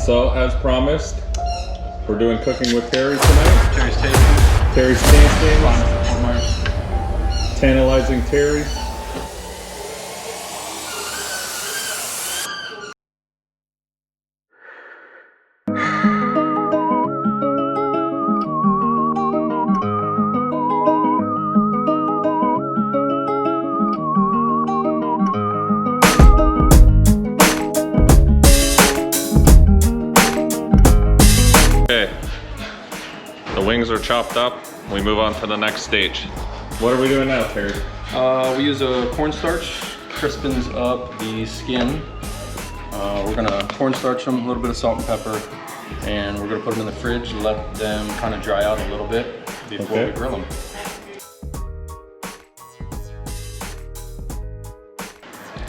So, as promised, we're doing cooking with Terry tonight. Terry's tasting. Terry's tasting. Tantalizing Terry. Okay, the wings are chopped up. We move on to the next stage. What are we doing now, Terry? We use a cornstarch, crispens up the skin. We're gonna cornstarch them, a little bit of salt and pepper, and we're gonna put them in the fridge, let them kind of dry out a little bit before we grill them.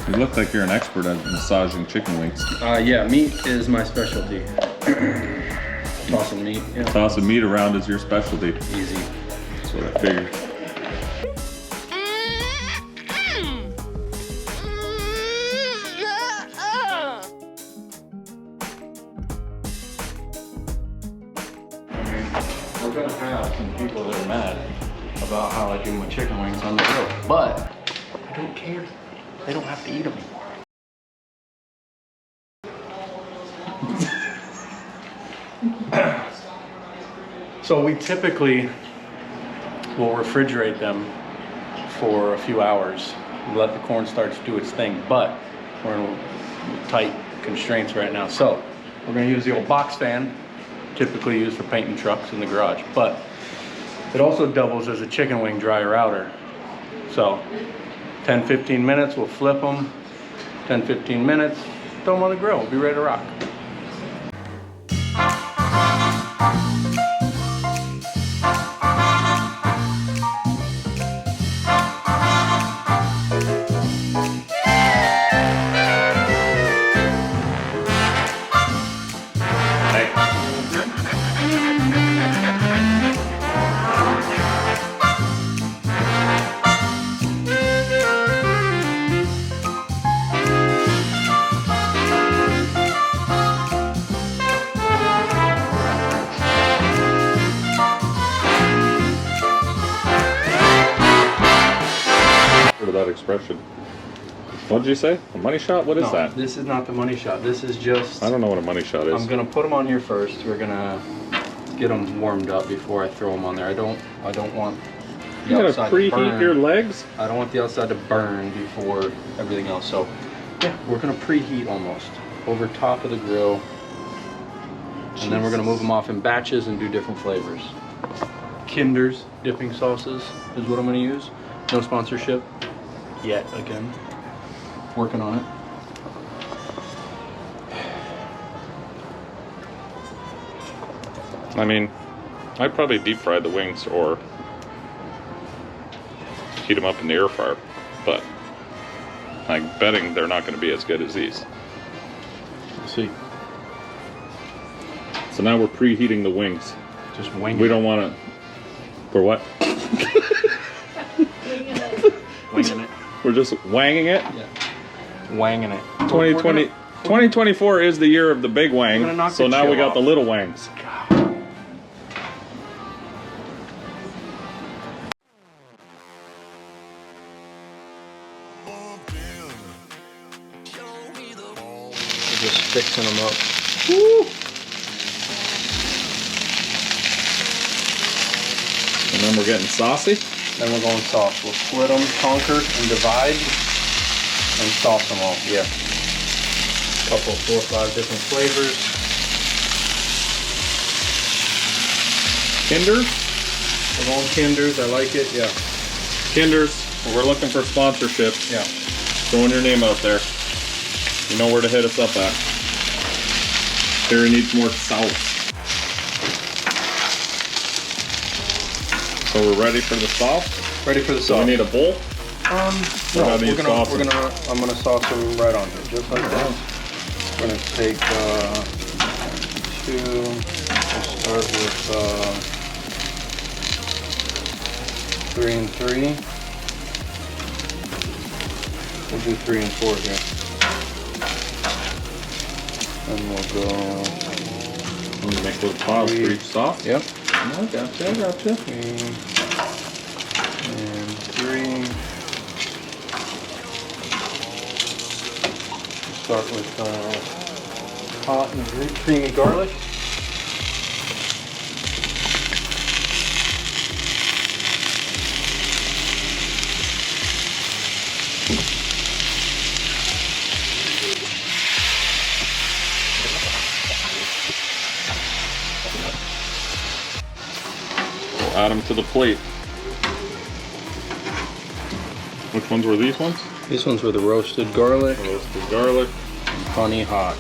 You look like you're an expert at massaging chicken wings. Yeah, meat is my specialty. Tossing meat. Yeah. Tossing meat around is your specialty. Easy. That's what I figured. We're gonna have some people that are mad about how I do my chicken wings on the grill, but I don't care. They don't have to eat them anymore. So we typically will refrigerate them for a few hours, let the cornstarch do its thing, but we're in tight constraints right now. So we're gonna use the old box fan, typically used for painting trucks in the garage, but it also doubles as a chicken wing dryer outer. So 10-15 minutes, we'll flip them, 10-15 minutes, throw them on the grill, we'll be ready to rock. That expression. What did you say? A money shot? What is No, that? This is not the money shot. This is just... I don't know what a money shot is. I'm gonna put them on here first. We're gonna get them warmed up before I throw them on there. I don't want the You outside gotta to burn. preheat your legs? I don't want the outside to burn before everything else. So yeah, we're gonna preheat almost over top of the grill. And then we're gonna move them off in batches and do different flavors. Kinder's dipping sauces is what I'm gonna use. No sponsorship yet, again. Working on it. I mean, I'd probably deep fry the wings or heat them up in the air fryer, but I'm betting they're not going to be as good as these. Let's see. So now we're preheating the wings. Just wing We it. don't want to. For what? Winging it. We're just wanging it. Yeah. Wanging it. 2024 is the year of the big wang. So now we got the little wangs. We're just fixing them up. Woo. And then we're getting saucy. Then we're going sauce. We'll split them, conquer, and divide, and sauce them all. Yeah. Couple, 4 or 5 different flavors. Kinders? We're going Kinders. I like it. Yeah. Kinders. We're looking for sponsorship. Yeah. Throwing your name out there. You know where to hit us up at. Terry needs more sauce. So we're ready for the sauce? Ready for the Do sauce. we need a bowl? No, I'm gonna sauce them right on here, just like that. We're gonna take 2. We'll start with 3 and 3. We'll do 3 and 4 here. And we'll go Let me make little piles for each sauce. Yep. I gotcha, I gotcha. 3 and 3. Start with hot and creamy garlic. We'll add them to the plate. Which ones were these ones? These ones were the roasted garlic. Roasted garlic. Honey hot.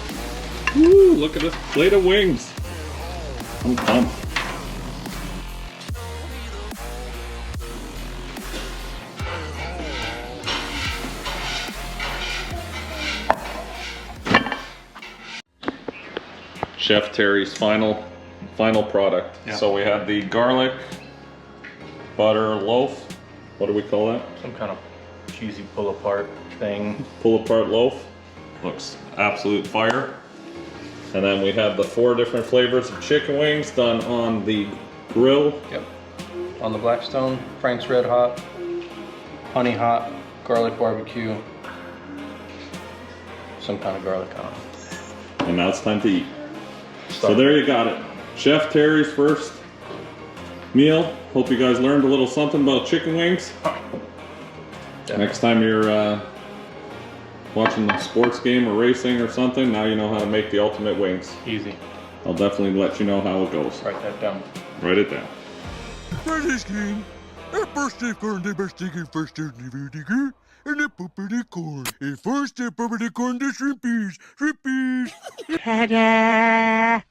Woo, look at this plate of wings. I'm pumped. Chef Terry's final product. Yeah. So we had the garlic butter loaf. What do we call that? Some kind of cheesy pull apart thing. Pull apart loaf. Looks absolute fire. And then we have the 4 different flavors of chicken wings done on the grill. Yep. On the Blackstone, Frank's Red Hot, Honey Hot, Garlic Barbecue, some kind of garlic on it. And now it's time to eat. So there you got it. Chef Terry's first meal. Hope you guys learned a little something about chicken wings. Definitely. Next time you're watching a sports game or racing or something, now you know how to make the ultimate wings. Easy. I'll definitely let you know how it goes. Write that down. Write it down. First king, first corn, the best thing first the corn, and the puppy corn. And first the puppy corn, the shrimpies. Ta-da!